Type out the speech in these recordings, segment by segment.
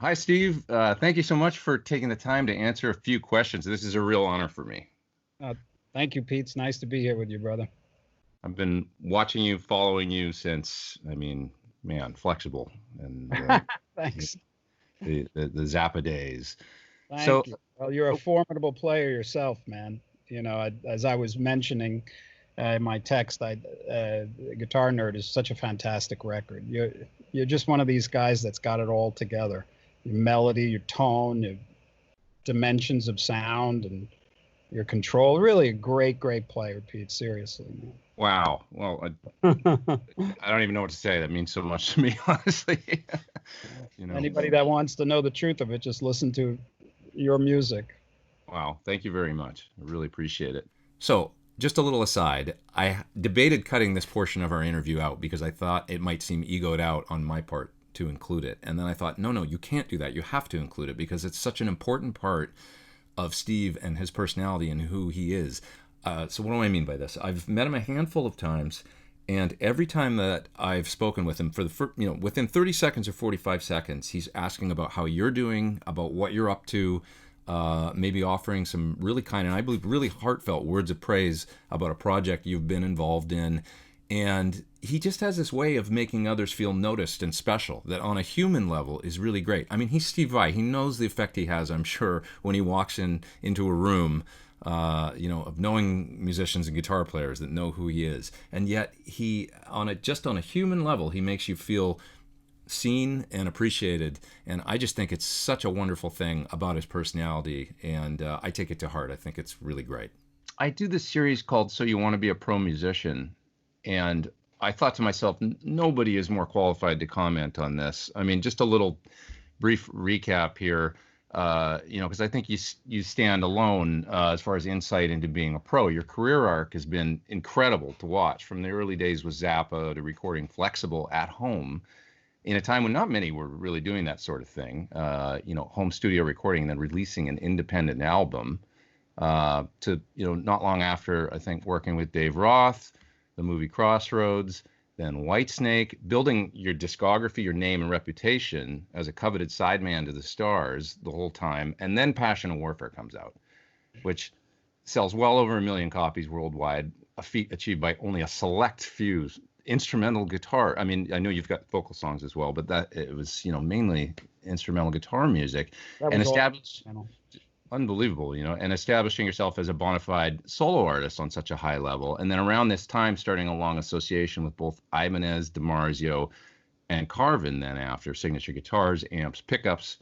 Hi, Steve. Thank you so much for taking the time to answer a few questions. This is a real honor for me. Uh, Thank you, Pete. It's nice to be here with you, brother. I've been watching you, following you since, man, Flexible and Thanks. the Zappa days. So, Thank you. Well, you're a formidable player yourself, man. As I was mentioning in my text, Guitar Nerd is such a fantastic record. You're just one of these guys that's got it all together. Your melody, your tone, your dimensions of sound, and your control. Really a great, great player, Pete. Seriously, wow. Well, man. I don't even know what to say. That means so much to me, honestly. Anybody that wants to know the truth of it, just listen to your music. Wow. Thank you very much. I really appreciate it. So, just a little aside, I debated cutting this portion of our interview out because I thought it might seem egoed out on my part to include it. And then I thought, no, you can't do that. You have to include it because it's such an important part of Steve and his personality and who he is. So what do I mean by this? I've met him a handful of times, and every time that I've spoken with him, within 30 seconds or 45 seconds, he's asking about how you're doing, about what you're up to, maybe offering some really kind and I believe really heartfelt words of praise about a project you've been involved in. And he just has this way of making others feel noticed and special that on a human level is really great. I mean, he's Steve Vai. He knows the effect he has, I'm sure, when he walks into a room, of knowing musicians and guitar players that know who he is. And yet he, on a human level, he makes you feel seen and appreciated. And I just think it's such a wonderful thing about his personality. And I take it to heart. I think it's really great. I do this series called So You Want to Be a Pro Musician. And I thought to myself, nobody is more qualified to comment on this. I mean, just a little brief recap here, because I think you stand alone as far as insight into being a pro. Your career arc has been incredible to watch, from the early days with Zappa to recording Flexible at home in a time when not many were really doing that sort of thing. Home studio recording and then releasing an independent album. To not long after, I think, working with Dave Roth, the movie Crossroads, then Whitesnake, building your discography, your name and reputation as a coveted sideman to the stars the whole time. And then Passion and Warfare comes out, which sells well over 1 million copies worldwide, a feat achieved by only a select few. Instrumental guitar. I mean, I know you've got vocal songs as well, but that it was, mainly instrumental guitar music. And established. Unbelievable, and establishing yourself as a bona fide solo artist on such a high level. And then around this time, starting a long association with both Ibanez, DiMarzio, and Carvin, then after Signature Guitars, Amps, Pickups,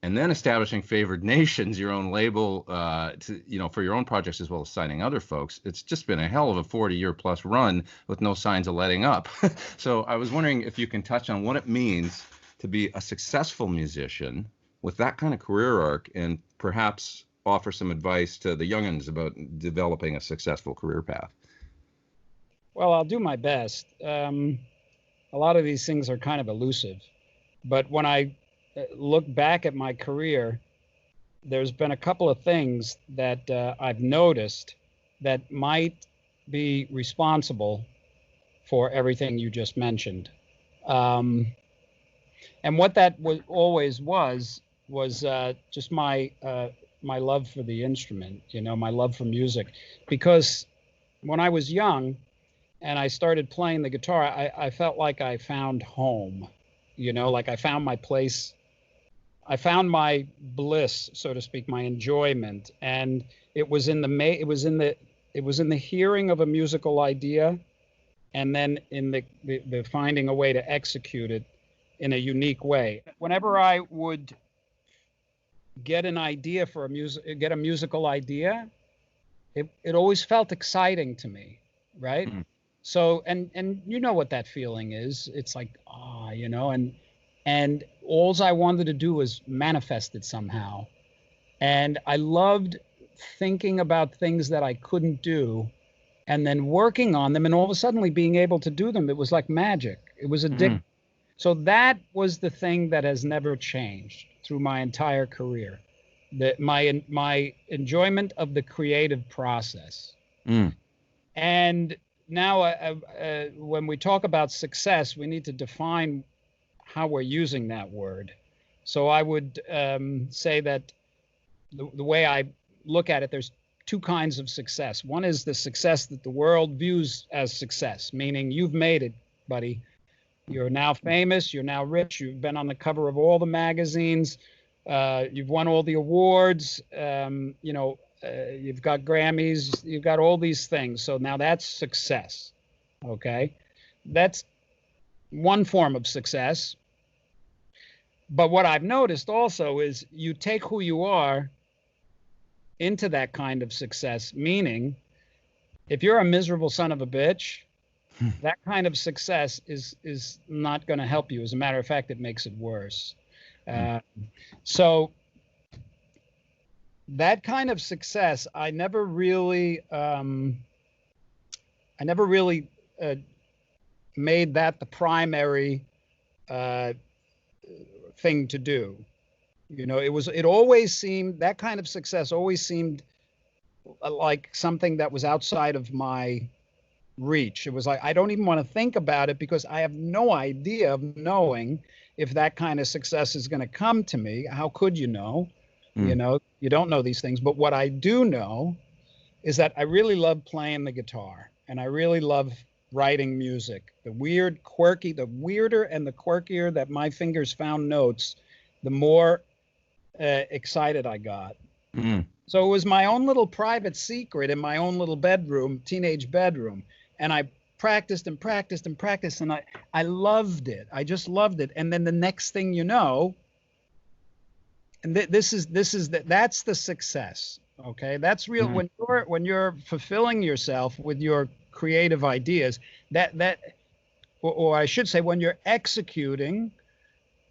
and then establishing Favored Nations, your own label, for your own projects as well as signing other folks. It's just been a hell of a 40-year plus run with no signs of letting up. So I was wondering if you can touch on what it means to be a successful musician with that kind of career arc, and perhaps offer some advice to the youngins about developing a successful career path. Well, I'll do my best. A lot of these things are kind of elusive, but when I look back at my career, there's been a couple of things that I've noticed that might be responsible for everything you just mentioned. And what that was just my love for the instrument, my love for music. Because when I was young and I started playing the guitar, I felt like I found home, like I found my place. I found my bliss, so to speak, my enjoyment. And it was in the hearing of a musical idea, and then in the finding a way to execute it in a unique way. Whenever I would get an idea for get a musical idea, it always felt exciting to me, right? Mm-hmm. So, and you know what that feeling is. It's like, and all I wanted to do was manifest it somehow. And I loved thinking about things that I couldn't do and then working on them and all of a sudden being able to do them. It was like magic. It was addictive. Mm-hmm. So that was the thing that has never changed through my entire career. My enjoyment of the creative process. Mm. And now when we talk about success, we need to define how we're using that word. So I would say that the way I look at it, there's two kinds of success. One is the success that the world views as success, meaning you've made it, buddy. You're now famous. You're now rich. You've been on the cover of all the magazines. You've won all the awards. You've got Grammys. You've got all these things. So now that's success. Okay. That's one form of success. But what I've noticed also is you take who you are into that kind of success, meaning if you're a miserable son of a bitch, that kind of success is not going to help you. As a matter of fact, it makes it worse. So that kind of success, I never really made that the primary thing to do. It always seemed, that kind of success always seemed like something that was outside of my reach. It was like, I don't even want to think about it because I have no idea of knowing if that kind of success is going to come to me. How could you know? You don't know these things. But what I do know is that I really love playing the guitar, and I really love writing music. The weirder and the quirkier that my fingers found notes, the more excited I got. So it was my own little private secret in my own little bedroom, teenage bedroom. And I practiced and practiced and practiced, and I loved it. I just loved it. And then the next thing you know, and that's the success. Okay, that's real. When you're fulfilling yourself with your creative ideas, or I should say, when you're executing,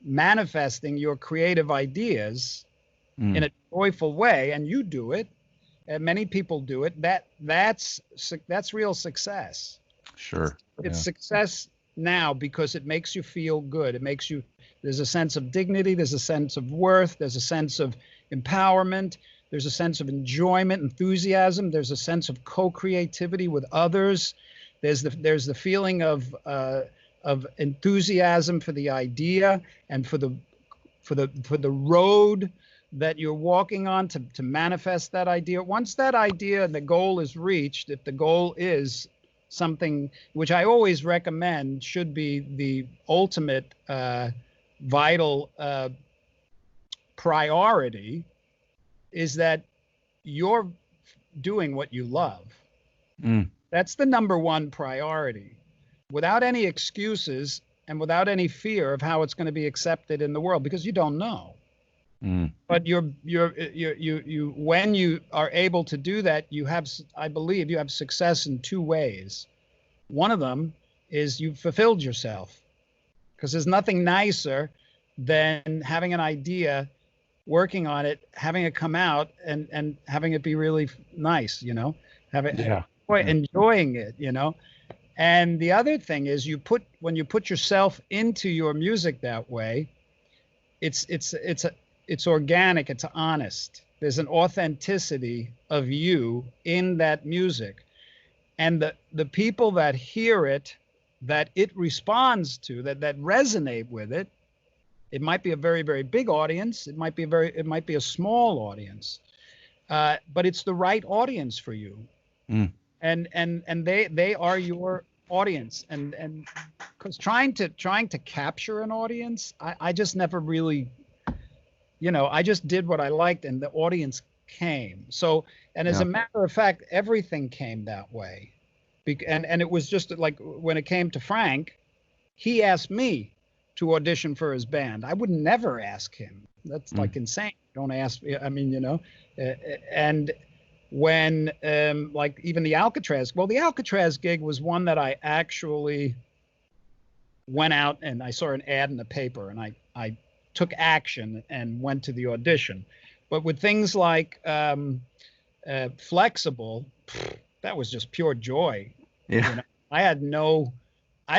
manifesting your creative ideas in a joyful way, and you do it, and many people do it, that's real success. Sure. It's success now because it makes you feel good. There's a sense of dignity, there's a sense of worth, there's a sense of empowerment, there's a sense of enjoyment, enthusiasm, there's a sense of co-creativity with others. There's the feeling of enthusiasm for the idea and for the road that you're walking on to manifest that idea. Once that idea and the goal is reached, if the goal is something which I always recommend should be the ultimate vital priority, is that you're doing what you love. That's the number one priority, without any excuses and without any fear of how it's going to be accepted in the world, because you don't know. But when you are able to do that, I believe you have success in two ways. One of them is you've fulfilled yourself, because there's nothing nicer than having an idea, working on it, having it come out, and having it be really nice, enjoying it, And the other thing is when you put yourself into your music that way, it's organic, it's honest. There's an authenticity of you in that music. And the people that hear it, that it responds to, that resonate with it, it might be a very, very big audience. It might be a small audience, but it's the right audience for you. And they are your audience. And because trying to capture an audience, I just never really, I just did what I liked, and the audience came. So, and as a matter of fact, everything came that way. And it was just like when it came to Frank, he asked me to audition for his band. I would never ask him. That's like insane. Don't ask me. I mean, and when like even the Alcatraz gig was one that I actually went out and I saw an ad in the paper, and I took action and went to the audition. But with things like Flexible, that was just pure joy. Yeah. I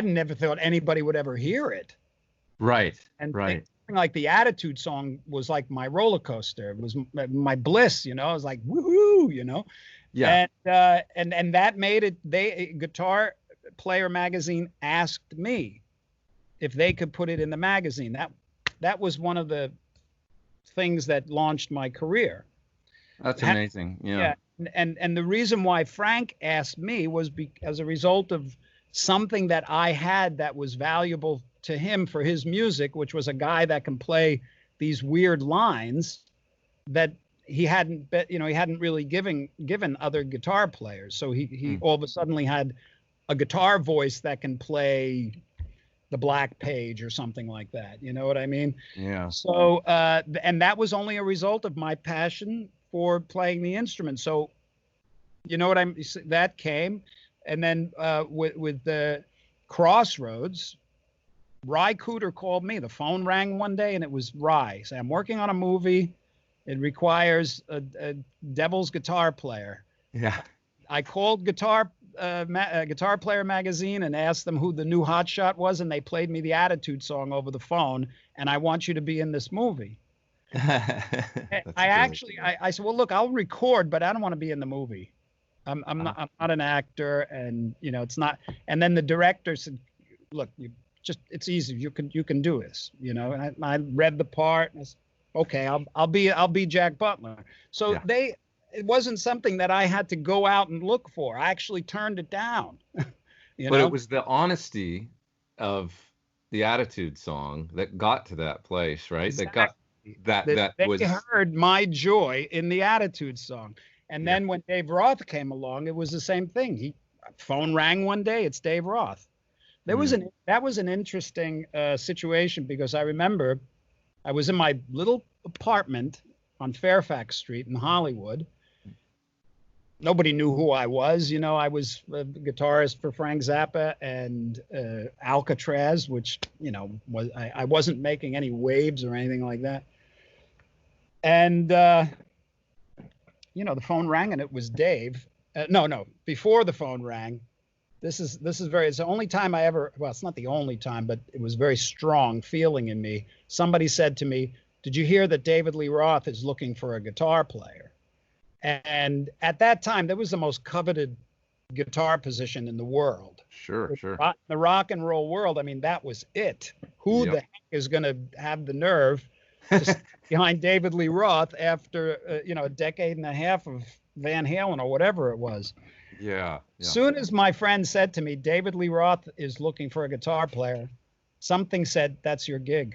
never thought anybody would ever hear it. Right. And right. Like the Attitude song was like my roller coaster. It was my bliss, I was like, woohoo, Yeah. And that made it. Guitar Player magazine asked me if they could put it in the magazine. that was one of the things that launched my career. That's amazing. Yeah. And the reason why Frank asked me was as a result of something that I had that was valuable to him for his music, which was a guy that can play these weird lines that he hadn't really given other guitar players. So he all of a sudden had a guitar voice that can play the Black Page or something like that. You know what I mean? Yeah. So and that was only a result of my passion for playing the instrument. So you know what that came. And then with the Crossroads, Ry Cooder called me. The phone rang one day, and it was Ry. Say, I'm working on a movie. It requires a devil's guitar player. Yeah. I called Guitar Player magazine and asked them who the new hotshot was, and they played me the Attitude song over the phone. And I want you to be in this movie. I said, well, look, I'll record, but I don't want to be in the movie. I'm not an actor, and it's not. And then the director said, look, it's easy. You can do this, And I read the part, and I said, okay, I'll be Jack Butler. So it wasn't something that I had to go out and look for. I actually turned it down. But it was the honesty of the Attitude song that got to that place, right? Exactly. They heard my joy in the Attitude song. And then when Dave Roth came along, it was the same thing. Phone rang one day, it's Dave Roth. That was an interesting situation, because I remember I was in my little apartment on Fairfax Street in Hollywood. Nobody knew who I was. I was a guitarist for Frank Zappa and Alcatraz, which, I wasn't making any waves or anything like that. And, the phone rang, and it was Dave. No, before the phone rang, it's the only time it's not the only time, but it was very strong feeling in me. Somebody said to me, did you hear that David Lee Roth is looking for a guitar player? And at that time, that was the most coveted guitar position in the world. Sure. The rock and roll world. I mean, that was it. Who the heck is going to have the nerve to stand behind David Lee Roth after, a decade and a half of Van Halen or whatever it was? Yeah. Soon as my friend said to me, David Lee Roth is looking for a guitar player, something said, that's your gig.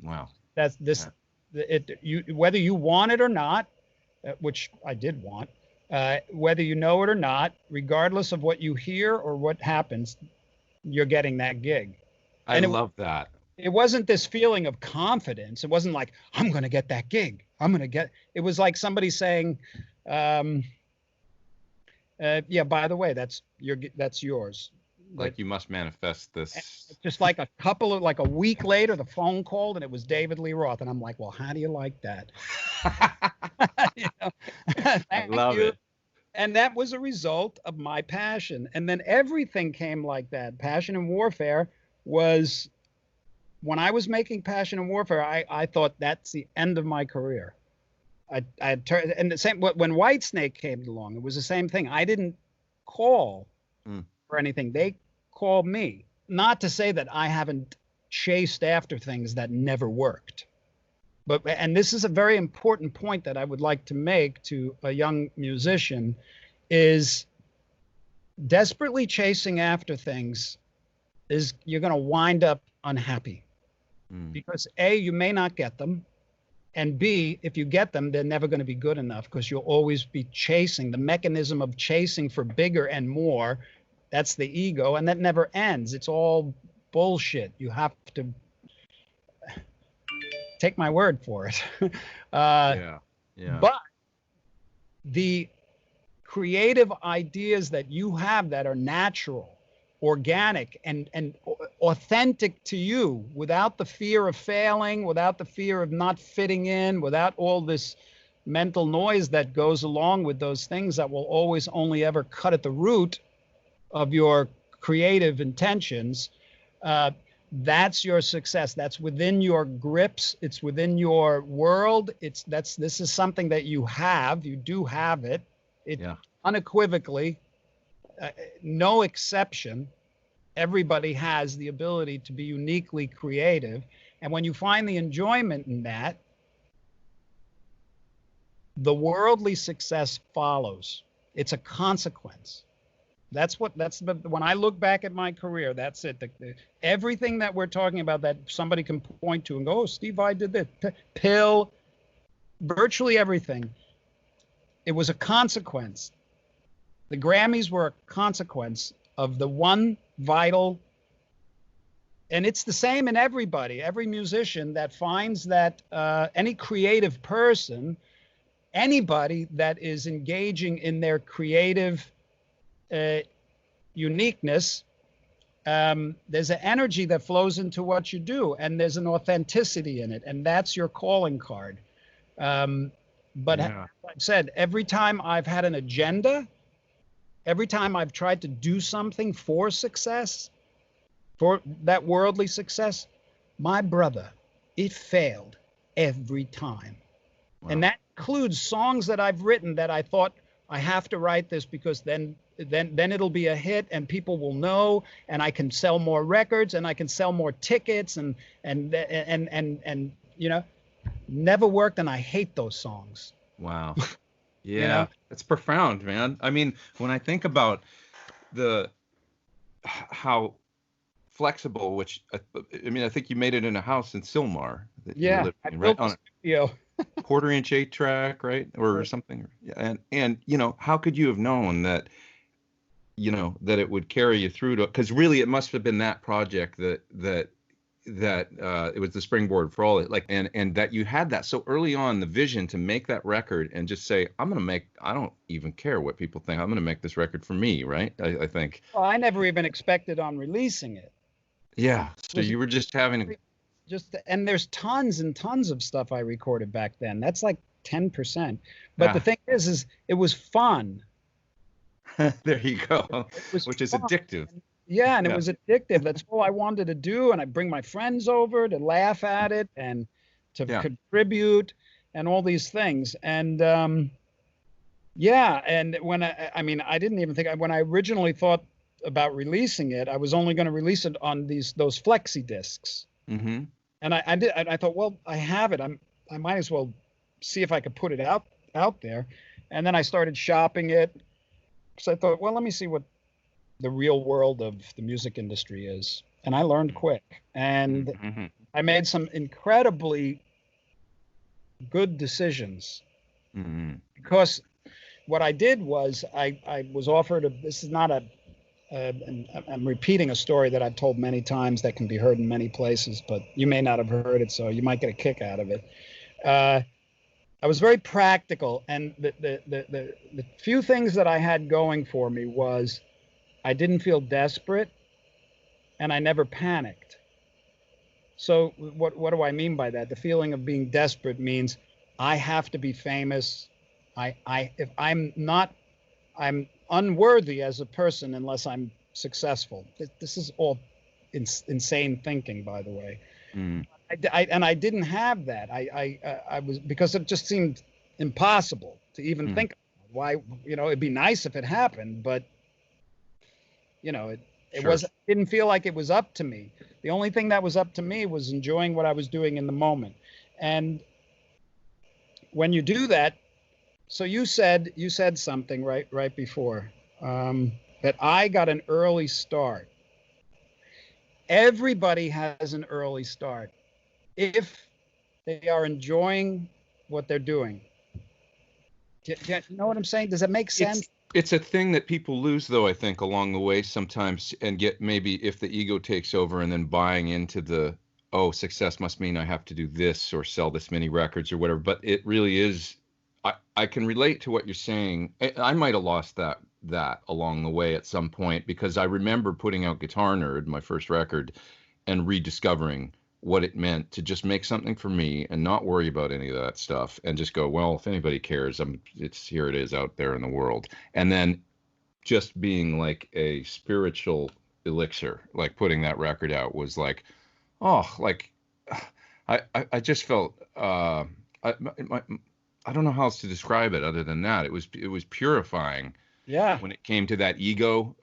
Wow. That's this. Whether you want it or not, which I did want, whether you know it or not, regardless of what you hear or what happens, you're getting that gig. I love that. It wasn't this feeling of confidence. It wasn't like, I'm going to get that gig. It was like somebody saying, by the way, that's yours. Like you must manifest this. Just like a week later, the phone called and it was David Lee Roth. And I'm like, well, how do you like that? I love it. And that was a result of my passion. And then everything came like that. Passion and Warfare was, when I was making Passion and Warfare, I thought that's the end of my career. I turned, and the same when Whitesnake came along, it was the same thing. I didn't call for anything. They called me. Not to say that I haven't chased after things that never worked. And this is a very important point that I would like to make to a young musician, is desperately chasing after things is you're going to wind up unhappy. Because A, you may not get them. And B, if you get them, they're never going to be good enough, because you'll always be chasing. The mechanism of chasing for bigger and more, that's the ego, and that never ends. It's all bullshit. You have to take my word for it. But the creative ideas that you have that are natural, organic, and authentic to you, without the fear of failing, without the fear of not fitting in, without all this mental noise that goes along with those things that will always only ever cut at the root of your creative intentions, that's your success. That's within your grips. It's within your world. This is something that you have. You do have it. Unequivocally, no exception. Everybody has the ability to be uniquely creative. And when you find the enjoyment in that, the worldly success follows. It's a consequence. When I look back at my career, that's it. Everything that we're talking about that somebody can point to and go, oh, Steve Vai did this, pill, virtually everything. It was a consequence. The Grammys were a consequence of the one vital, and it's the same in everybody, every musician that finds that any creative person, anybody that is engaging in their creative uniqueness, there's an energy that flows into what you do, and there's an authenticity in it, and that's your calling card. But yeah. Like I said, every time I've had an agenda, every time I've tried to do something for success, for that worldly success, my brother, it failed every time. Wow. And that includes songs that I've written that I thought, I have to write this because then it'll be a hit and people will know, and I can sell more records and I can sell more tickets and you know, never worked, and I hate those songs. Wow. Yeah, you know? That's profound, man. I mean, when I think about how flexible, which I mean, I think you made it in a house in Sylmar. That you were living in, right? On a studio. quarter-inch 8-track, right, or right. Something. And you know, how could you have known that? You know, that it would carry you through to, because really it must have been that project that it was the springboard for all it, like, and that you had that so early on, the vision to make that record and just say, I don't even care what people think, I'm going to make this record for me, right? I think. Well, I never even expected on releasing it. Yeah, so you were just having and there's tons and tons of stuff I recorded back then. That's like 10%. But the thing is it was fun. There you go. Which is addictive. Yeah, and it was addictive. That's all I wanted to do, and I bring my friends over to laugh at it and to contribute and all these things. And and when I mean, I didn't even think, when I originally thought about releasing it, I was only going to release it on those flexi discs. Mm-hmm. And I thought, well, I have it. I might as well see if I could put it out there. And then I started shopping it. So I thought, well, let me see what the real world of the music industry is. And I learned quick. And mm-hmm. I made some incredibly good decisions. Mm-hmm. Because what I did was I was offered this is not I'm repeating a story that I've told many times that can be heard in many places, but you may not have heard it, so you might get a kick out of it. I was very practical, and the few things that I had going for me was I didn't feel desperate, and I never panicked. So what do I mean by that? The feeling of being desperate means I have to be famous. If I'm not, I'm unworthy as a person unless I'm successful. This is all insane thinking, by the way. Mm. I didn't have that. I was, because it just seemed impossible to even think. Why, you know, it'd be nice if it happened, but you know, it didn't feel like it was up to me. The only thing that was up to me was enjoying what I was doing in the moment. And when you do that, so you said something right before that I got an early start. Everybody has an early start if they are enjoying what they're doing. Do you know what I'm saying? Does that make sense? It's a thing that people lose, though, I think, along the way sometimes, and get maybe if the ego takes over and then buying into the, oh, success must mean I have to do this or sell this many records or whatever. But it really is, I can relate to what you're saying. I might have lost that along the way at some point, because I remember putting out Guitar Nerd, my first record, and rediscovering what it meant to just make something for me and not worry about any of that stuff and just go, well, if anybody cares, here it is out there in the world. And then just being like a spiritual elixir, like putting that record out was like, oh, like I just felt, I don't know how else to describe it other than that. It was purifying. Yeah. When it came to that ego,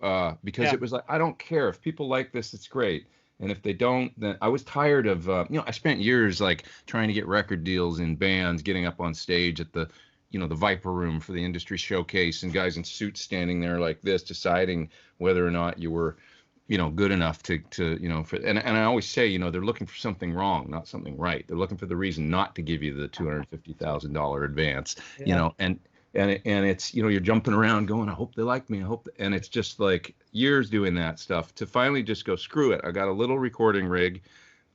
because it was like, I don't care if people like this, it's great. And if they don't, then I was tired of, I spent years like trying to get record deals in bands, getting up on stage at the, the Viper Room for the industry showcase, and guys in suits standing there like this, deciding whether or not you were, good enough to, and I always say, they're looking for something wrong, not something right. They're looking for the reason not to give you the $250,000 advance, Yeah. and it's, you're jumping around going, I hope they like me. I hope, and it's just like years doing that stuff to finally just go, screw it. I got a little recording rig.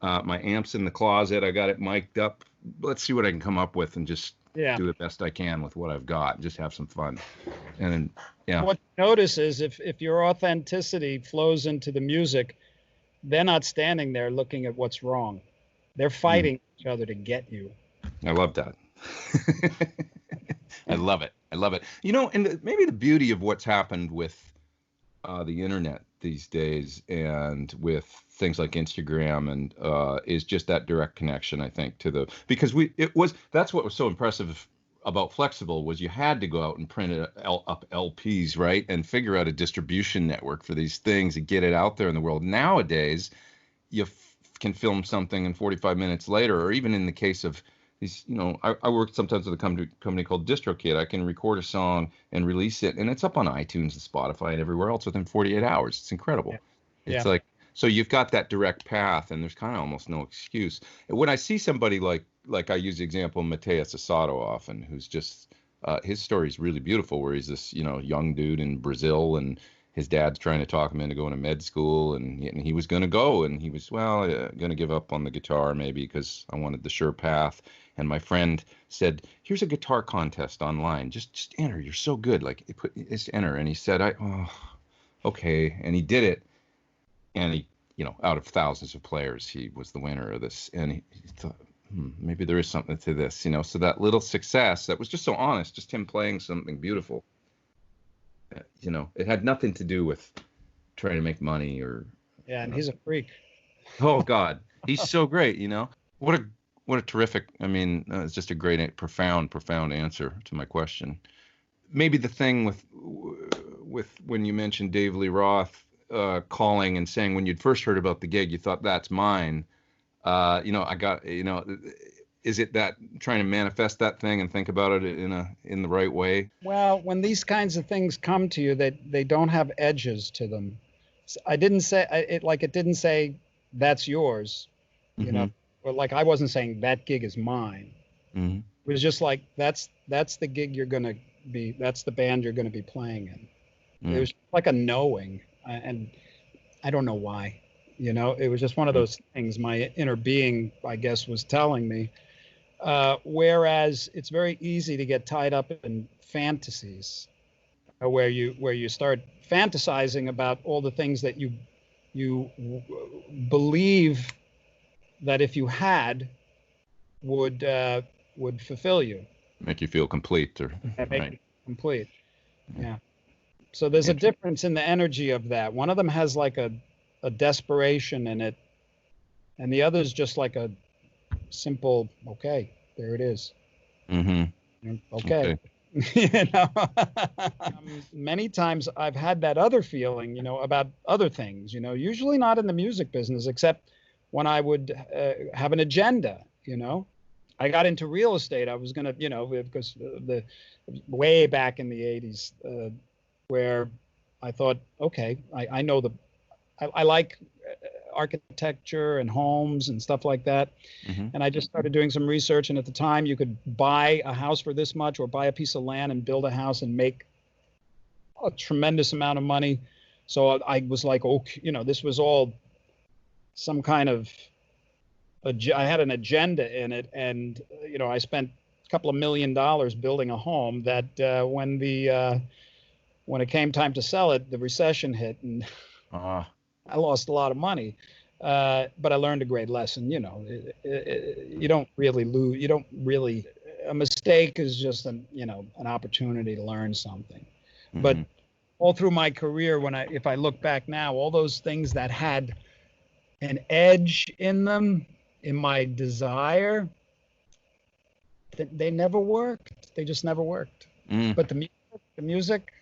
My amp's in the closet. I got it mic'd up. Let's see what I can come up with and just Yeah. do the best I can with what I've got. Just have some fun. And then, yeah. What you notice is if your authenticity flows into the music, they're not standing there looking at what's wrong. They're fighting each other to get you. I love that. I love it. I love it. And maybe the beauty of what's happened with the internet these days and with things like Instagram and is just that direct connection, I think, because that's what was so impressive about Flexible was you had to go out and print up LPs, right? And figure out a distribution network for these things and get it out there in the world. Nowadays, you can film something and 45 minutes later, or even in the case of these, I work sometimes with a company called DistroKid. I can record a song and release it, and it's up on iTunes and Spotify and everywhere else within 48 hours. It's incredible. Yeah. It's like, so you've got that direct path, and there's kind of almost no excuse. When I see somebody like I use the example of Mateus Asado often, who's just, his story is really beautiful, where he's this, young dude in Brazil, and his dad's trying to talk him into going to med school, and he was going to go, and he was, going to give up on the guitar maybe because I wanted the sure path. And my friend said, here's a guitar contest online. Just enter. You're so good. Like, just enter. And he said, okay. And he did it. And he, out of thousands of players, he was the winner of this. And he thought, maybe there is something to this, So that little success that was just so honest, just him playing something beautiful. It had nothing to do with trying to make money or. Yeah, and he's a freak. Oh God, he's so great. What a terrific. I mean, it's just a great, profound answer to my question. Maybe the thing with when you mentioned Dave Lee Roth calling and saying when you'd first heard about the gig, you thought that's mine. I got. Is it that trying to manifest that thing and think about it in the right way? Well, when these kinds of things come to you, they don't have edges to them. I didn't say it didn't say that's yours, But like I wasn't saying that gig is mine. Mm-hmm. It was just like that's the gig that's the band you're gonna be playing in. Mm-hmm. It was like a knowing, and I don't know why. It was just one of those things my inner being, I guess, was telling me. Whereas it's very easy to get tied up in fantasies, where you start fantasizing about all the things that you believe that if you had would fulfill you, make you feel complete, or make you complete. Yeah. So there's a difference in the energy of that. One of them has like a desperation in it, and the other is just like a simple, okay, there it is. Mm-hmm. Okay. Many times I've had that other feeling, about other things, usually not in the music business, except when I would have an agenda, I got into real estate. I was going to, because the way back in the 80s, where I thought, okay, I know I like architecture and homes and stuff like that. Mm-hmm. And I just started doing some research. And at the time you could buy a house for this much or buy a piece of land and build a house and make a tremendous amount of money. So I was like, okay, this was all some kind of, I had an agenda in it. And, I spent a couple of $1 million building a home that when it came time to sell it, the recession hit and I lost a lot of money. But I learned a great lesson. You don't really lose. You don't really. A mistake is just an opportunity to learn something. Mm-hmm. But all through my career, if I look back now, all those things that had an edge in them, in my desire, they never worked. They just never worked. Mm. But the music,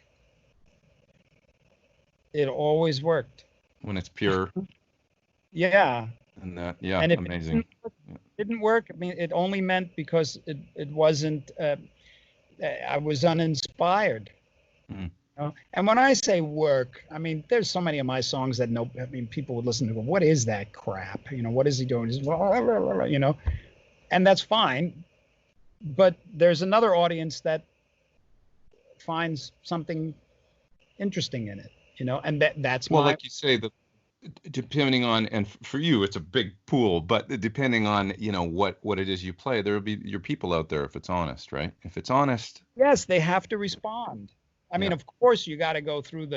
it always worked. When it's pure. Yeah. And that, yeah, And if it amazing. didn't work, I mean, it only meant because it wasn't, I was uninspired. Mm. And when I say work, I mean, there's so many of my songs that I mean, people would listen to go, what is that crap? What is he doing? And that's fine. But there's another audience that finds something interesting in it, and that's Well, my, like you say, depending on, and for you, it's a big pool, but depending on, what it is you play, there will be your people out there if it's honest, right? If it's honest. yes, they have to respond. I mean, Yeah. of course, you got to go through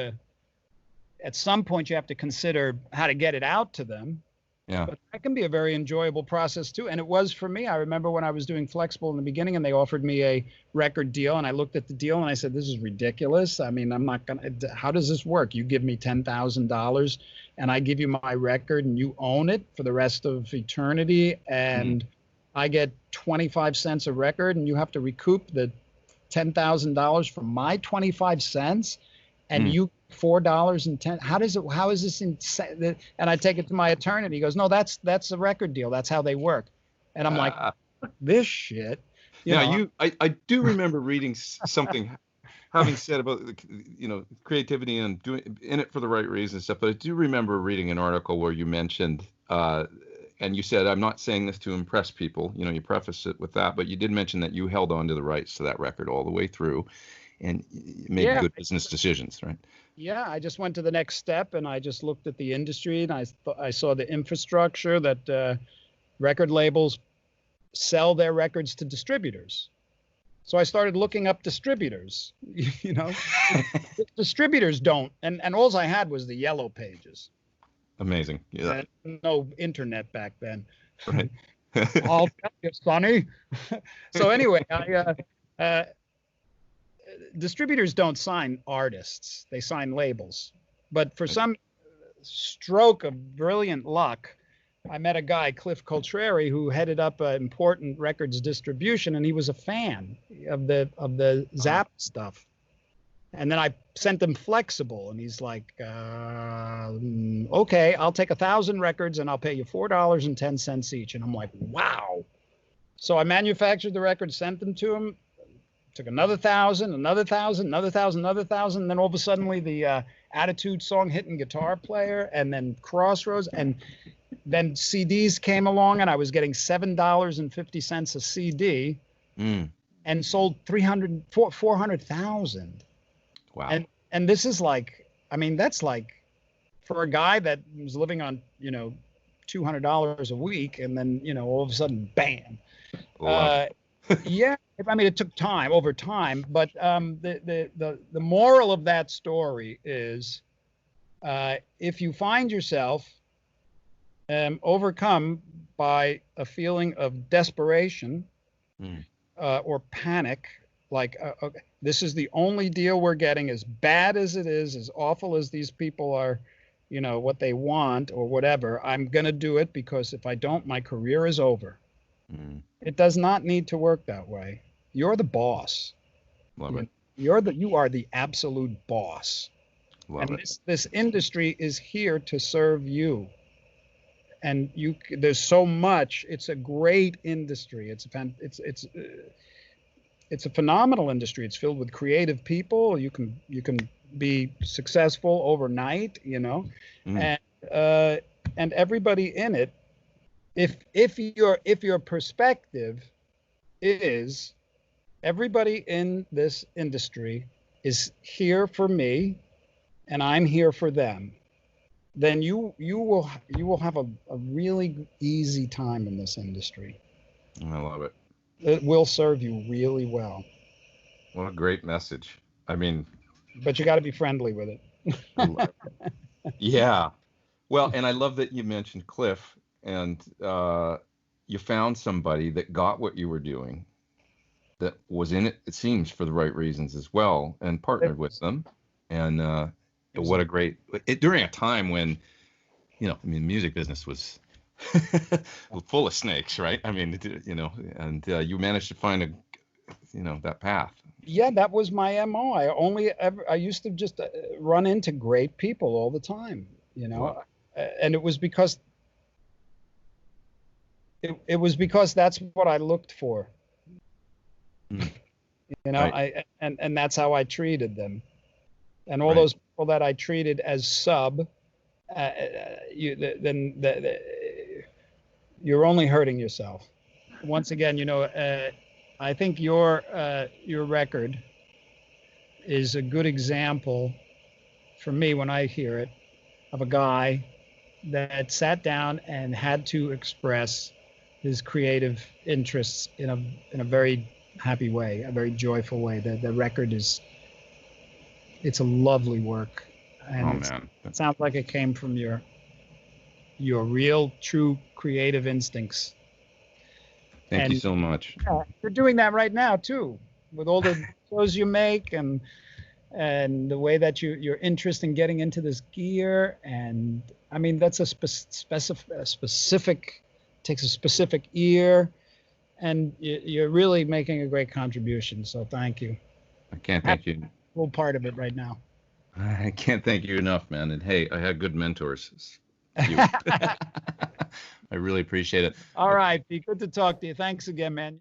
at some point, you have to consider how to get it out to them. Yeah. But that can be a very enjoyable process too. And it was for me. I remember when I was doing Flexible in the beginning and they offered me a record deal and I looked at the deal and I said, this is ridiculous. I mean, I'm not going to, how does this work? You give me $10,000 and I give you my record and you own it for the rest of eternity. And I get 25 cents a record and you have to recoup the $10,000 from my 25 cents. And you $4.10. How is this insane? And I take it to my attorney and he goes, no, that's a record deal. That's how they work. And I'm like, this shit. I do remember reading something having said about, creativity and doing in it for the right reasons and stuff. But I do remember reading an article where you mentioned, and you said, I'm not saying this to impress people. You preface it with that, but you did mention that you held on to the rights to that record all the way through and made good business decisions, right? Yeah, I just went to the next step and I just looked at the industry and I saw the infrastructure that record labels sell their records to distributors. So I started looking up distributors, distributors don't. And all I had was the yellow pages. Amazing. Yeah. No internet back then. Right. I'll tell you, Sonny. So anyway, distributors don't sign artists, they sign labels. But for some stroke of brilliant luck, I met a guy, Cliff Coltrari, who headed up an important records distribution, and he was a fan of the Zap stuff. And then I sent him Flexible, and he's like, okay, I'll take 1,000 records and I'll pay you $4.10 each. And I'm like, wow. So I manufactured the records, sent them to him. Took another 1,000, another 1,000, another 1,000, another 1,000. And then all of a sudden, the Attitude song hitting Guitar Player, and then Crossroads, and then CDs came along, and I was getting $7.50 a CD, and sold 400,000. Wow. And this is like, I mean, that's like for a guy that was living on $200 a week, and then all of a sudden, bam. Yeah, I mean, it took time over time, but the moral of that story is, if you find yourself overcome by a feeling of desperation or panic, like okay, this is the only deal we're getting, as bad as it is, as awful as these people are, what they want or whatever, I'm going to do it, because if I don't, my career is over. It does not need to work that way. You're the boss. Love it. You are the absolute boss. Love and it. This industry is here to serve you. And there's so much. It's a great industry. It's a phenomenal industry. It's filled with creative people. You can be successful overnight, and everybody in it. If your perspective is everybody in this industry is here for me and I'm here for them, then you will have a really easy time in this industry. I love it. It will serve you really well. What a great message. I mean, but you got to be friendly with it. Yeah. Well, and I love that you mentioned Cliff. And you found somebody that got what you were doing, that was in it seems, for the right reasons as well, and partnered with them. And what a great, during a time when, I mean, music business was full of snakes, right? I mean, and you managed to find that path. Yeah, that was my MO. I used to just run into great people all the time, Wow. And it was because it was because that's what I looked for. Mm. You know, Right. and that's how I treated them. And all Right. those people that I treated as sub, you're only hurting yourself. Once again, I think your record is a good example for me when I hear it of a guy that sat down and had to express his creative interests in a very happy way, a very joyful way. The record is it's a lovely work, and Oh it man. sounds like it came from your real, true creative instincts. Thank you And so much. you're doing that right now too, with all the shows you make and the way that your interest in getting into this gear. And I mean, that's a specific takes a specific ear, and you're really making a great contribution. So thank you. I can't Happy thank you. full part of it right now. I can't thank you enough, man. And hey, I had good mentors. You. I really appreciate it. All right, be good to talk to you. Thanks again, man.